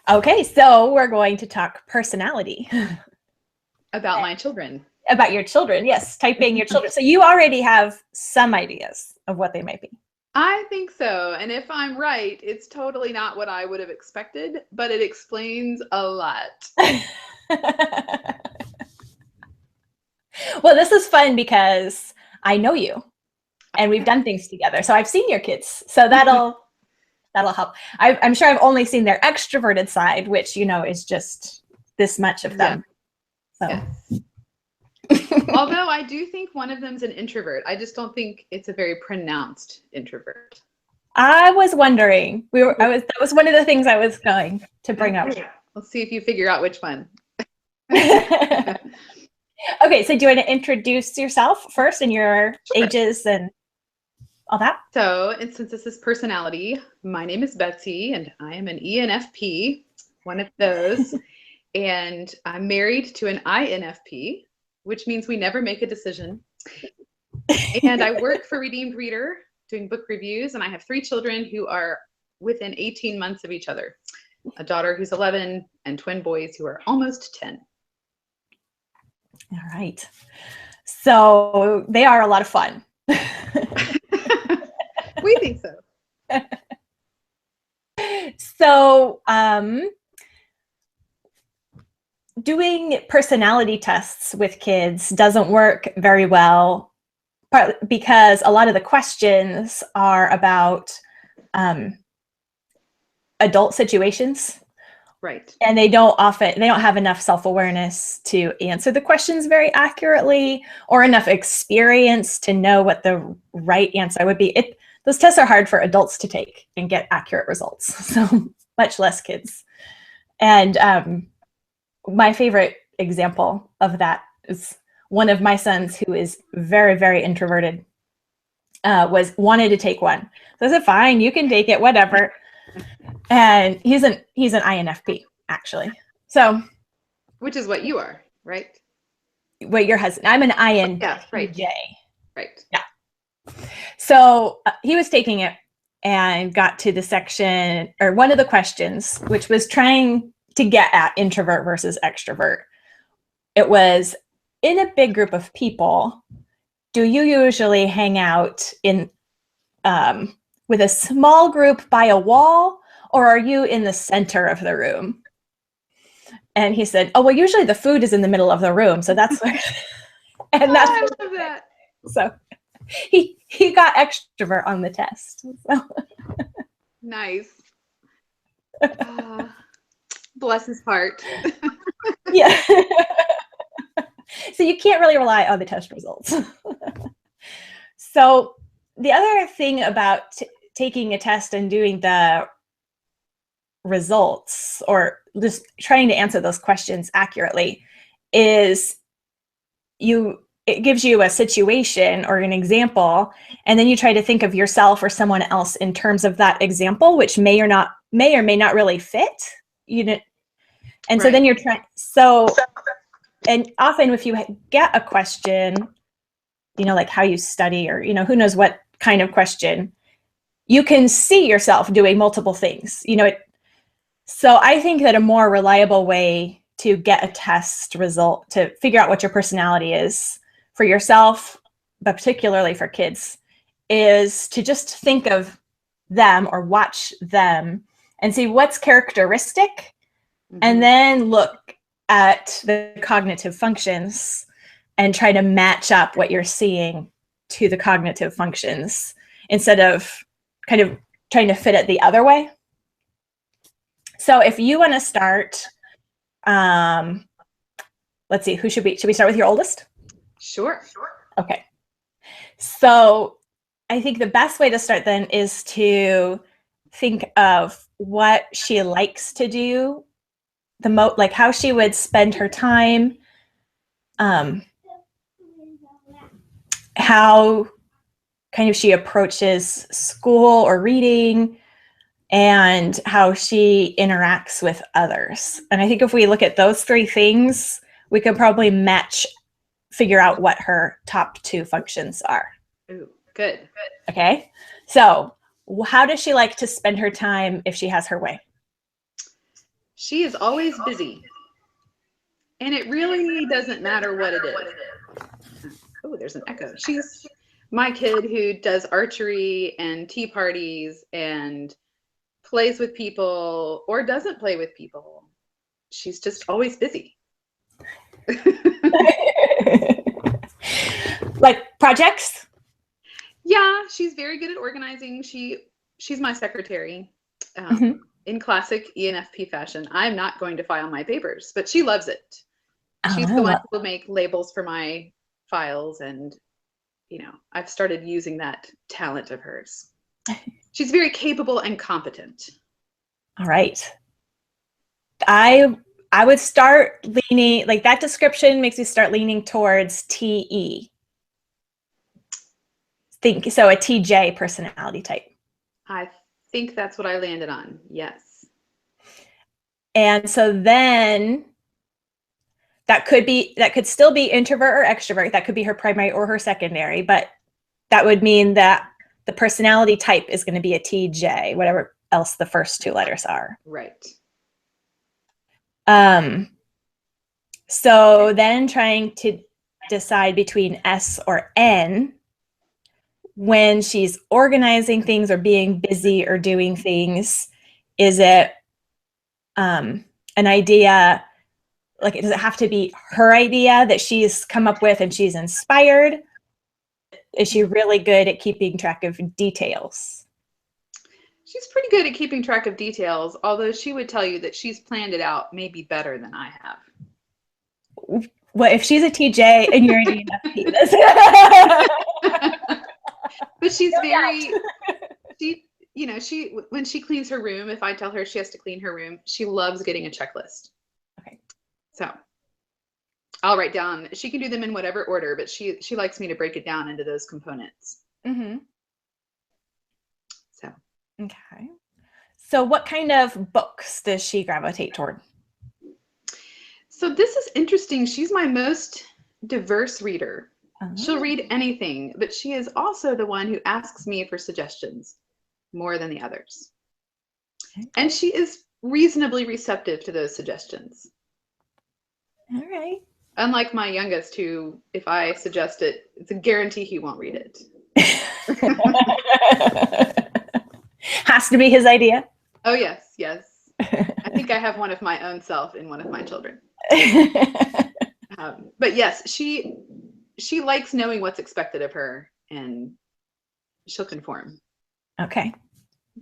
Okay, so we're going to talk personality. About my children. About your children, yes, typing your children. So you already have some ideas of what they might be. I think so. And if I'm right, it's totally not what I would have expected, but it explains a lot. Well, this is fun because I know you and we've done things together. So I've seen your kids. So that'll help. I'm sure I've only seen their extroverted side, which, is just this much of them. Yeah. So. Yes. Although I do think one of them's an introvert. I just don't think it's a very pronounced introvert. I was wondering. That was one of the things I was going to bring up. Let's see if you figure out which one. Okay, so do you want to introduce yourself first and your ages and all that? So, and since this is personality, my name is Betsy and I am an ENFP, one of those. And I'm married to an INFP, which means we never make a decision. And I work for Redeemed Reader doing book reviews, and I have 3 children who are within 18 months of each other. A daughter who's 11 and twin boys who are almost 10. All right. So they are a lot of fun. We think so. So doing personality tests with kids doesn't work very well, partly because a lot of the questions are about adult situations. Right. And they don't have enough self-awareness to answer the questions very accurately or enough experience to know what the right answer would be. Those tests are hard for adults to take and get accurate results, so much less kids. And my favorite example of that is one of my sons who is very, very introverted, wanted to take one. So I said, fine, you can take it, whatever. And he's an INFP, actually. So, which is what you are, right? What your husband? I'm an INTJ. Yeah, right. Right. Yeah. So he was taking it and got to the section or one of the questions, which was trying to get at introvert versus extrovert. It was, in a big group of people, do you usually hang out in with a small group by a wall, or are you in the center of the room? And he said, oh, well, usually the food is in the middle of the room. So that's where, and that's I love that. So he got extrovert on the test. So. Nice. Bless his heart. Yeah. So you can't really rely on the test results. So the other thing about taking a test and doing the results, or just trying to answer those questions accurately, is it gives you a situation or an example, and then you try to think of yourself or someone else in terms of that example, which may or may not really fit. And right. So then you're trying. And often if you get a question, like how you study, or who knows what kind of question, you can see yourself doing multiple things. So I think that a more reliable way to get a test result, to figure out what your personality is for yourself, but particularly for kids, is to just think of them or watch them and see what's characteristic, and then look at the cognitive functions and try to match up what you're seeing to the cognitive functions instead of kind of trying to fit it the other way. So if you want to start, let's see, should we start with your oldest? Sure. Okay. So I think the best way to start then is to think of what she likes to do the most, like how she would spend her time, how kind of she approaches school or reading, and how she interacts with others. And I think if we look at those 3 things, we could probably figure out what her top 2 functions are. Ooh, good. Okay. So how does she like to spend her time if she has her way? She is always busy. And it really doesn't matter what it is. Oh, there's an echo. She's my kid who does archery and tea parties and plays with people or doesn't play with people. She's just always busy. Like projects? Yeah, she's very good at organizing. She's my secretary. In classic ENFP fashion, I'm not going to file my papers, but she loves it. She's the one who will make labels for my files, and I've started using that talent of hers. She's very capable and competent. All right. I would start leaning, like that description makes me start leaning towards TE. So a TJ personality type. I think that's what I landed on. Yes. And so then that could still be introvert or extrovert. That could be her primary or her secondary, but that would mean that the personality type is going to be a TJ, whatever else the first two letters are. Right. So then trying to decide between S or N, when she's organizing things or being busy or doing things, is it an idea, like does it have to be her idea that she's come up with and she's inspired? Is she really good at keeping track of details? She's pretty good at keeping track of details, although she would tell you that she's planned it out maybe better than I have. Well, if she's a TJ and you're an ENFP, but she's very, when she cleans her room, if I tell her she has to clean her room, she loves getting a checklist. Okay. So I'll write down, she can do them in whatever order, but she likes me to break it down into those components. Mm-hmm. So. Okay. So what kind of books does she gravitate toward? So this is interesting. She's my most diverse reader. Oh. She'll read anything, but she is also the one who asks me for suggestions more than the others. Okay. And she is reasonably receptive to those suggestions. All right. Unlike my youngest, who, if I suggest it, it's a guarantee he won't read it. Has to be his idea. Oh, yes, yes. I think I have one of my own self in one of my children. But yes, she likes knowing what's expected of her, and she'll conform. Okay.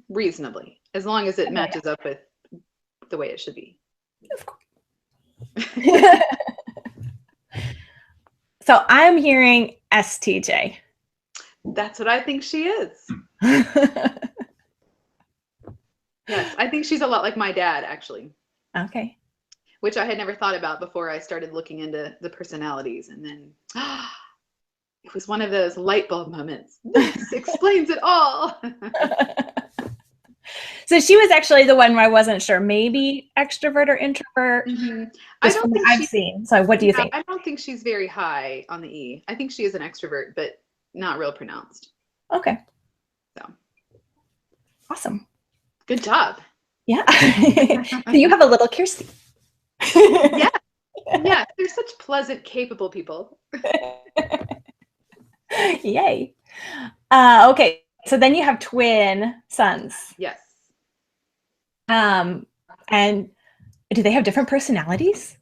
Reasonably, as long as it matches up with the way it should be. Of course. So I'm hearing STJ. That's what I think she is. Yes, I think she's a lot like my dad, actually. Okay. Which I had never thought about before I started looking into the personalities. And then it was one of those light bulb moments. This explains it all. So she was actually the one where I wasn't sure, maybe extrovert or introvert. Mm-hmm. I don't think I've seen. So what do you think? I don't think she's very high on the E. I think she is an extrovert, but not real pronounced. Okay. So. Awesome. Good job. Yeah. So you have a little Kirsty. Yeah. Yeah. They're such pleasant, capable people. Yay. Okay. So then you have twin sons. Yes. And do they have different personalities?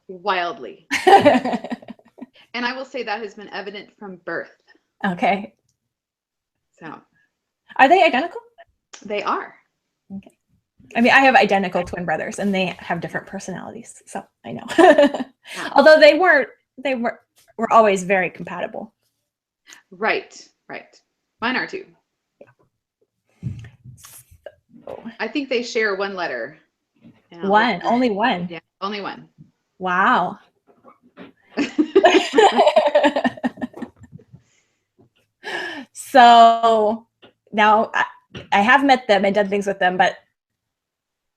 Wildly. And I will say that has been evident from birth. Okay. So. Are they identical? They are. Okay. I mean, I have identical twin brothers and they have different personalities. So I know. Although they were always very compatible. Right. Right. Mine are too. Yeah. So, I think they share one letter. One, only one. Yeah, only one. Wow. So now I have met them and done things with them, but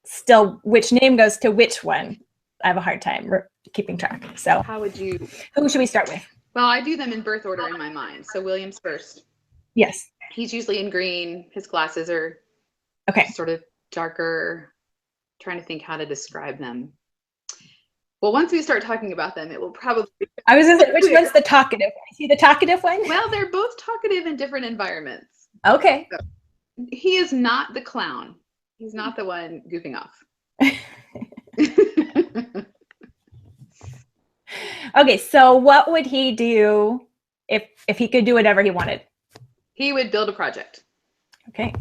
still, which name goes to which one? I have a hard time keeping track. So who should we start with? Well, I do them in birth order in my mind. So William's first. Yes. He's usually in green. His glasses are okay. Sort of darker. trying to think how to describe them. Well, once we start talking about them, it will probably. I was going to say, which one's the talkative? Is he the talkative one? Well, they're both talkative in different environments. Okay. So, he is not the clown. He's not the one goofing off. Okay, so what would he do if he could do whatever he wanted? He would build a project. Okay.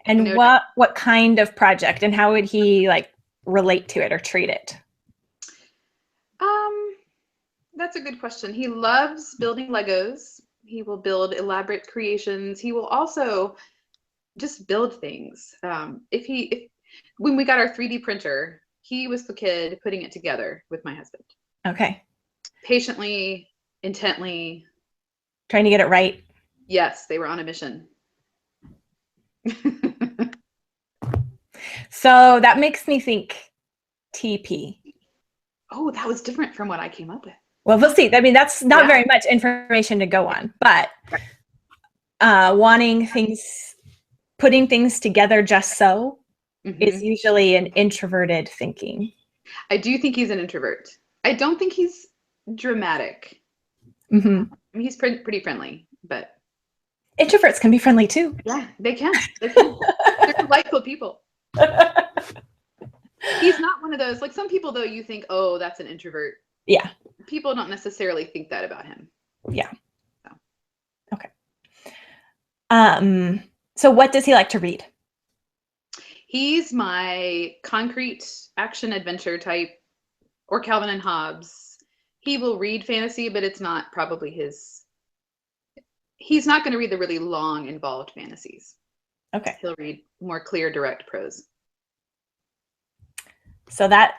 And what kind of project, and how would he like relate to it or treat it? That's a good question. He loves building Legos. He will build elaborate creations. He will also just build things. When we got our 3D printer, he was the kid putting it together with my husband. Okay. Patiently, intently. Trying to get it right. Yes, they were on a mission. So that makes me think TP. Oh, that was different from what I came up with. Well, we'll see. I mean, that's not very much information to go on, but wanting things, putting things together just so is usually an introverted thinking. I do think he's an introvert. I don't think he's dramatic. Mm-hmm. I mean, he's pretty friendly, but introverts can be friendly too. Yeah, they can. They're delightful people. He's not one of those, like some people though, you think, oh, that's an introvert. Yeah. People don't necessarily think that about him. Yeah. So. Okay. So what does he like to read? He's my concrete action adventure type, or Calvin and Hobbes. He will read fantasy, but it's not probably his. He's not going to read the really long, involved fantasies. Okay. He'll read more clear, direct prose. So that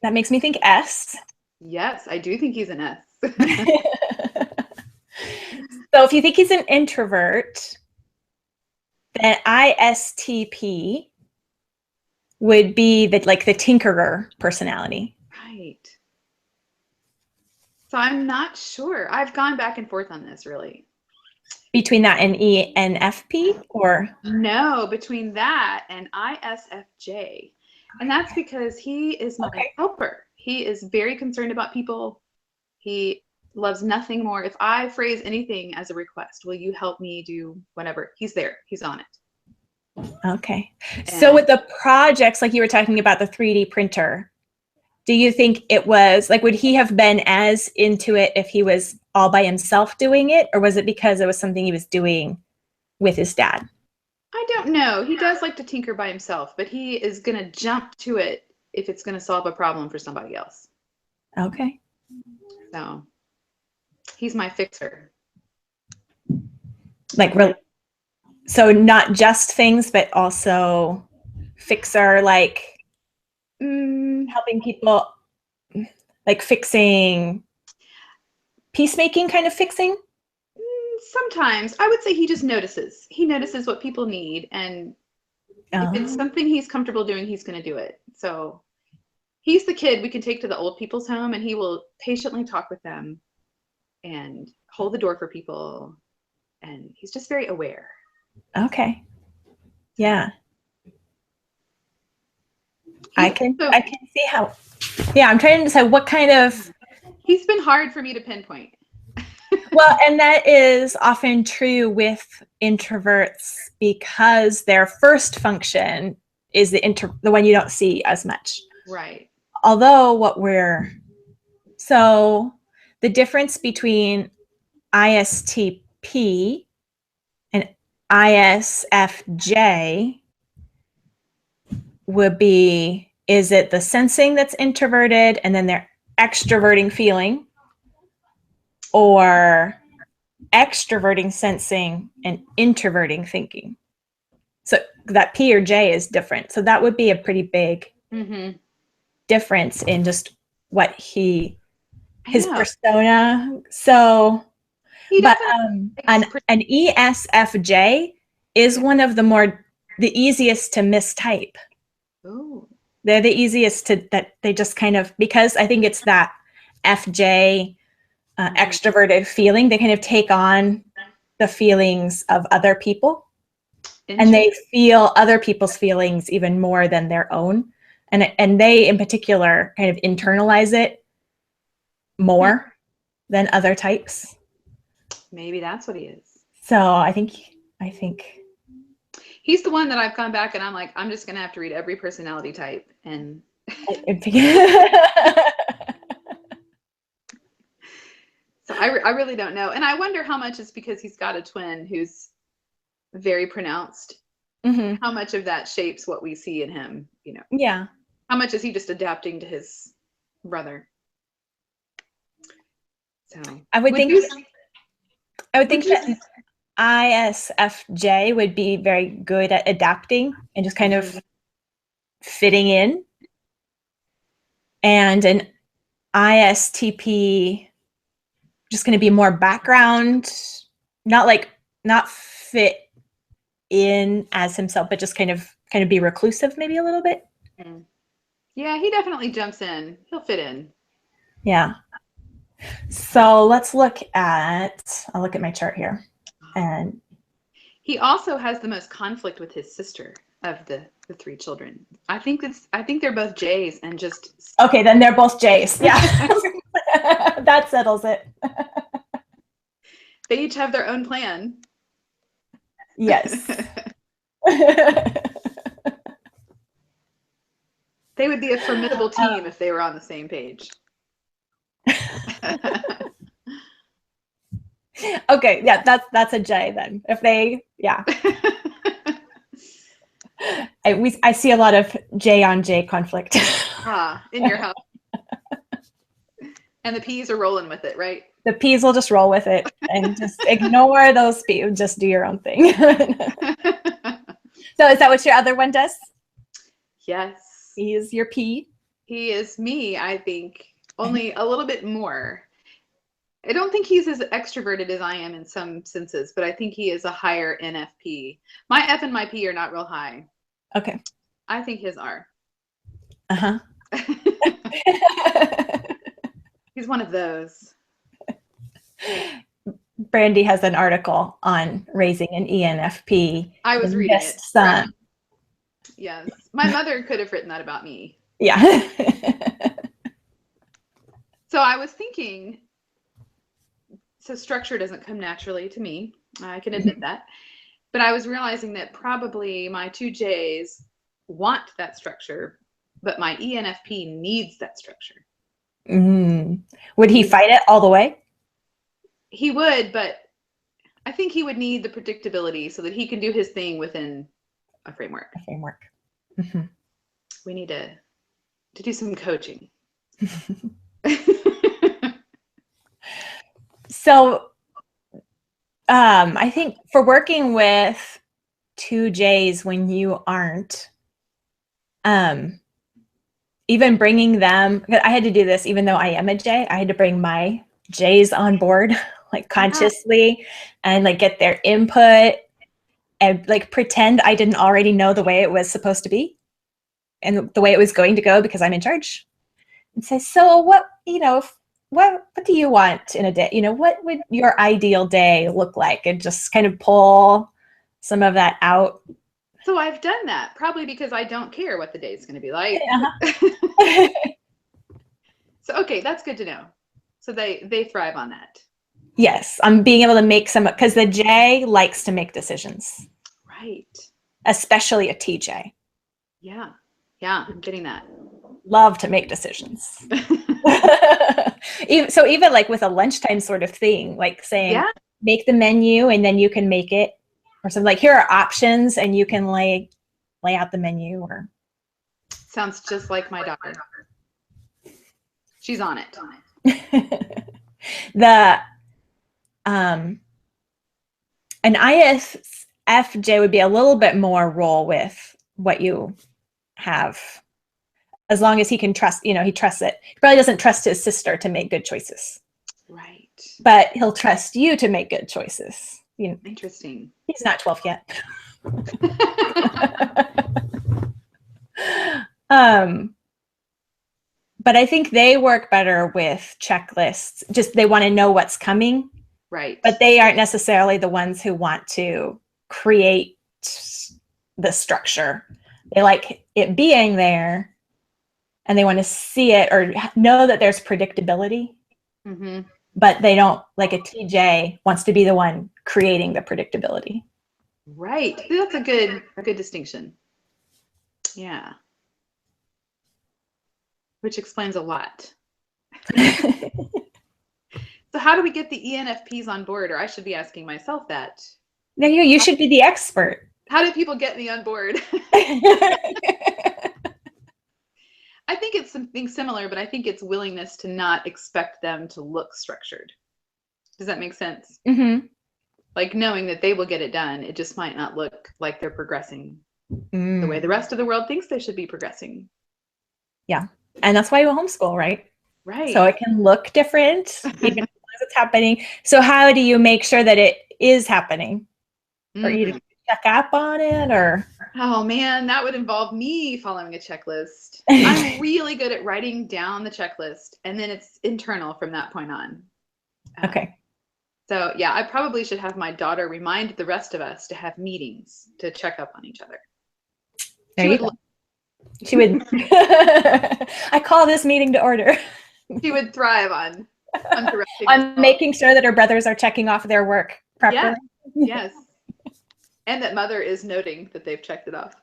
makes me think S. Yes, I do think he's an S. So if you think he's an introvert, then ISTP would be the tinkerer personality. Right. So I'm not sure. I've gone back and forth on this, really. Between that and ENFP, or? No, between that and ISFJ. And that's because he is my helper. He is very concerned about people. He loves nothing more. If I phrase anything as a request, will you help me do whatever? He's there. He's on it. Okay. So with the projects, like you were talking about the 3D printer, do you think it was like, would he have been as into it if he was all by himself doing it? Or was it because it was something he was doing with his dad? I don't know. He does like to tinker by himself, but he is going to jump to it if it's going to solve a problem for somebody else. Okay. So he's my fixer. So not just things, but also fixer, like helping people, like fixing, peacemaking kind of fixing? Sometimes. I would say he just notices. He notices what people need, and if it's something he's comfortable doing, he's going to do it. So he's the kid we can take to the old people's home, and he will patiently talk with them and hold the door for people, and he's just very aware. Okay. Yeah. I can see how. Yeah, I'm trying to decide what kind of. He's been hard for me to pinpoint. Well, and that is often true with introverts because their first function is the one you don't see as much. Right. Although so the difference between ISTP and ISFJ would be, is it the sensing that's introverted and then they're extroverting feeling, or extroverting sensing and introverting thinking? So that P or J is different. So that would be a pretty big difference in just what his persona. So, but an ESFJ is one of the easiest to mistype. Oh. They're the easiest that they just kind of, because I think it's that FJ extroverted feeling, they kind of take on the feelings of other people. and they feel other people's feelings even more than their own. And they in particular kind of internalize it more than other types. Maybe that's what he is. So I think he's the one that I've gone back and I'm like, I'm just going to have to read every personality type. And so I really don't know. And I wonder how much it's because he's got a twin who's very pronounced. Mm-hmm. How much of that shapes what we see in him, you know? Yeah. How much is he just adapting to his brother? So I would think that ISFJ would be very good at adapting and just kind of fitting in. And an ISTP just going to be more background, not fit in as himself, but just kind of be reclusive maybe a little bit. Yeah, he definitely jumps in. He'll fit in. Yeah. So let's look at, I'll look at my chart here. And he also has the most conflict with his sister of the three children. I think they're both J's and just. Okay, then they're both J's. Yeah. That settles it. They each have their own plan. Yes. They would be a formidable team if they were on the same page. Okay, yeah, that's a J then. If they, yeah. I see a lot of J on J conflict. In your house. And the P's are rolling with it, right? The P's will just roll with it and just ignore those P's. Just do your own thing. So is that what your other one does? Yes. He is your P? He is me, I think. Only a little bit more. I don't think he's as extroverted as I am in some senses, but I think he is a higher NFP. My F and my P are not real high. Okay. I think his are. Uh-huh. He's one of those. Brandy has an article on raising an ENFP. I was reading it. Son. Yes. My mother could have written that about me. Yeah. So I was thinking, so structure doesn't come naturally to me. I can admit that. But I was realizing that probably my two J's want that structure, but my ENFP needs that structure. Would he fight it all the way? He would, but I think he would need the predictability so that he can do his thing within a framework. Mm-hmm. We need to do some coaching. So I think for working with two J's when you aren't, even bringing them, I had to do this even though I am a J, I had to bring my J's on board, like consciously, and like get their input and like pretend I didn't already know the way it was supposed to be and the way it was going to go because I'm in charge. And say, so what, what do you want in a day? What would your ideal day look like? And just kind of pull some of that out. So I've done that probably because I don't care what the day is going to be like. Uh-huh. So, okay, that's good to know. So they thrive on that. Yes, I'm being able to make some, because the J likes to make decisions. Right. Especially a TJ. Yeah, I'm getting that. Love to make decisions. So even like with a lunchtime sort of thing, like saying, make the menu and then you can make it, or something like, here are options and you can lay out the menu. Or sounds just like my daughter. She's on it. An ISFJ would be a little bit more roll with what you have, as long as he can trust, he trusts it. He probably doesn't trust his sister to make good choices. Right. But he'll trust you to make good choices. Interesting. He's not 12 yet. But I think they work better with checklists. Just they want to know what's coming. Right. But they aren't necessarily the ones who want to create the structure. They like it being there, and they want to see it or know that there's predictability. Mm-hmm. But they don't, like a TJ wants to be the one creating the predictability. Right. That's a good distinction. Yeah. Which explains a lot. So how do we get the ENFPs on board? Or I should be asking myself that. No, you should be the expert. How do people get me on board? I think it's something similar, but I think it's willingness to not expect them to look structured. Does that make sense? Mm-hmm. Like knowing that they will get it done. It just might not look like they're progressing the way the rest of the world thinks they should be progressing. Yeah. And that's why you homeschool, right? Right. So it can look different, even as it's happening. So how do you make sure that it is happening? Or you check up on it, or? Oh man, that would involve me following a checklist. I'm really good at writing down the checklist, and then it's internal from that point on. Okay. So yeah, I probably should have my daughter remind the rest of us to have meetings to check up on each other. She would. I call this meeting to order. She would thrive on directing. On making sure that her brothers are checking off their work properly. Yes. And that mother is noting that they've checked it off.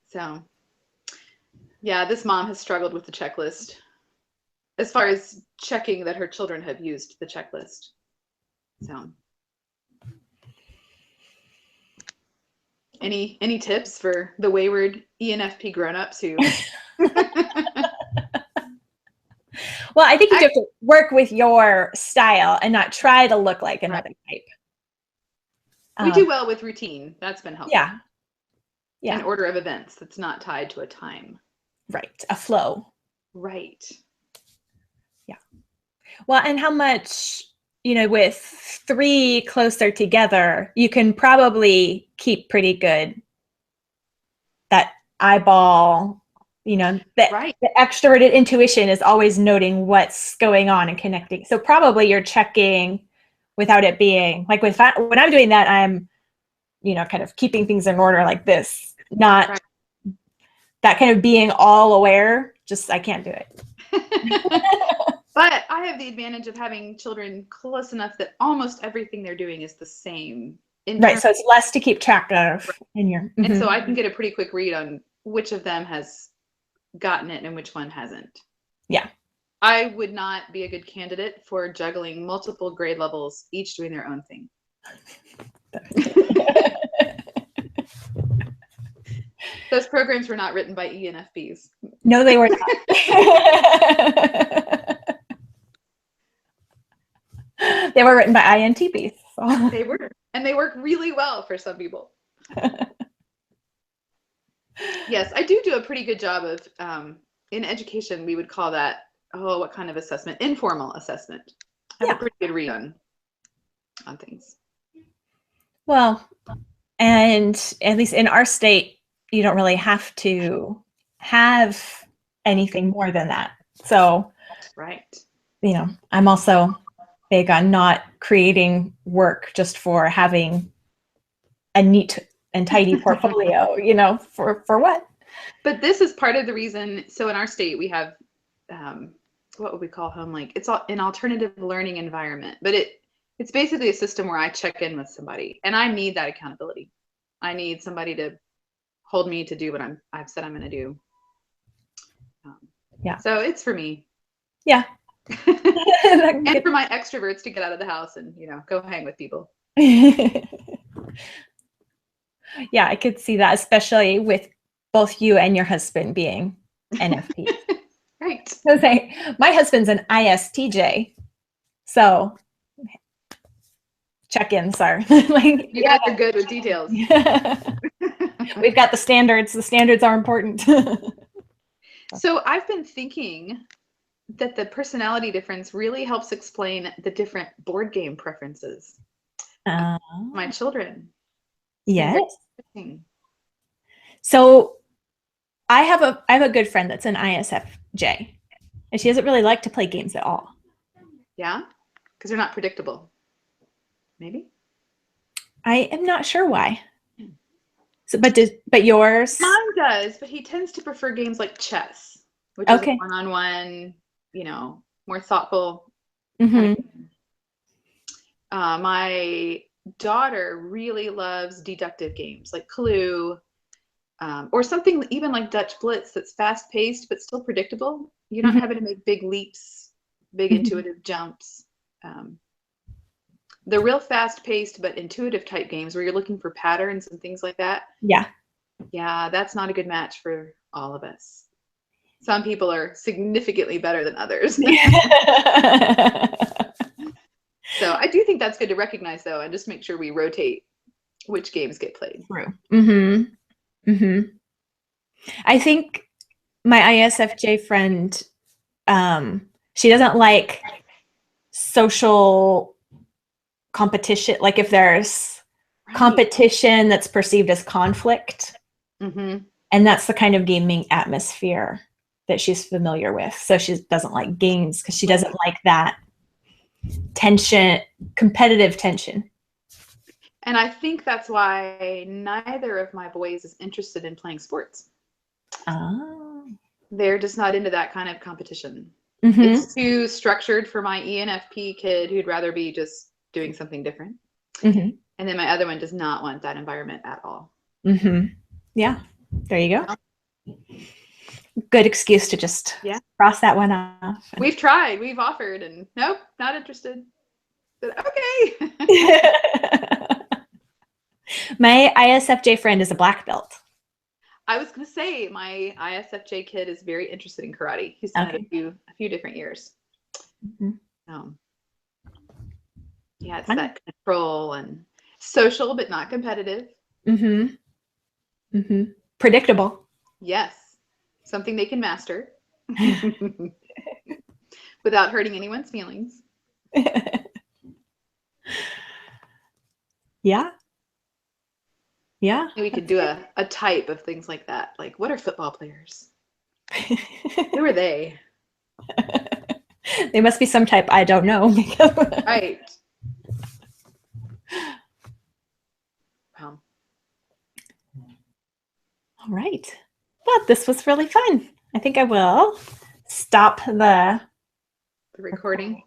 So, yeah, this mom has struggled with the checklist as far as checking that her children have used the checklist. So, any tips for the wayward ENFP grown-ups who? Well, I think you have to work with your style and not try to look like another type. We do well with routine. That's been helpful. Yeah. Yeah. An order of events that's not tied to a time. Right. A flow. Right. Yeah. Well, and how much, with 3 closer together, you can probably keep pretty good that eyeball, the extroverted intuition is always noting what's going on and connecting. So probably you're checking without it being like when I'm doing that, I'm, kind of keeping things in order like this, not that kind of being all aware. Just, I can't do it. But I have the advantage of having children close enough that almost everything they're doing is the same. Right. So it's less to keep track of in your. Mm-hmm. And so I can get a pretty quick read on which of them has gotten it and which one hasn't. Yeah. I would not be a good candidate for juggling multiple grade levels, each doing their own thing. Those programs were not written by ENFPs. No, they were not. They were written by INTPs. So. They were. And they work really well for some people. Yes, I do a pretty good job of, in education, we would call that, what kind of assessment? Informal assessment. I have a pretty good read on things. Well, and at least in our state, you don't really have to have anything more than that. So, right. I'm also big on not creating work just for having a neat and tidy portfolio, for what? But this is part of the reason. So in our state, we have, what would we call home? Like it's an alternative learning environment, but it's basically a system where I check in with somebody, and I need that accountability. I need somebody to hold me to do what I've said I'm going to do. Yeah. So it's for me. Yeah. And for my extroverts to get out of the house and, go hang with people. Yeah, I could see that, especially with both you and your husband being NFP. Right. My husband's an ISTJ, so check-ins are like you guys are good with details. We've got the standards. The standards are important. So I've been thinking that the personality difference really helps explain the different board game preferences of my children. Yes. So I have a good friend that's an ISFJ, and she doesn't really like to play games at all. Yeah? Because they're not predictable. Maybe? I am not sure why. So, but yours? Mine does, but he tends to prefer games like chess, which is a Okay. one-on-one, more thoughtful kind of Mm-hmm. game. My daughter really loves deductive games like Clue, or something even like Dutch Blitz that's fast-paced but still predictable. You're not having to make big leaps, big Mm-hmm. intuitive jumps. The real fast-paced but intuitive type games where you're looking for patterns and things like that, Yeah. yeah, that's not a good match for all of us. Some people are significantly better than others. So I do think that's good to recognize, though, and just make sure we rotate which games get played. True. Mm-hmm. Mm-hmm. I think my ISFJ friend, she doesn't like social competition. Like if there's Right. competition that's perceived as conflict, Mm-hmm. and that's the kind of gaming atmosphere that she's familiar with. So she doesn't like games because she doesn't like that tension, competitive tension. And I think that's why neither of my boys is interested in playing sports. Oh. They're just not into that kind of competition. Mm-hmm. It's too structured for my ENFP kid who'd rather be just doing something different. Mm-hmm. And then my other one does not want that environment at all. Mm-hmm. Yeah. There you go. Good excuse to just cross that one off. We've tried, we've offered, and nope, not interested. But okay. My ISFJ friend is a black belt. I was going to say my ISFJ kid is very interested in karate. He's done it a few different years. Mm-hmm. Yeah, it's that control and social, but not competitive. Mm-hmm. Mm-hmm. Predictable. Yes, something they can master without hurting anyone's feelings. Yeah. Yeah. We could do a type of things like that. Like, what are football players? Who are they? They must be some type I don't know. Right. Wow. All right. Well, this was really fun. I think I will stop the recording.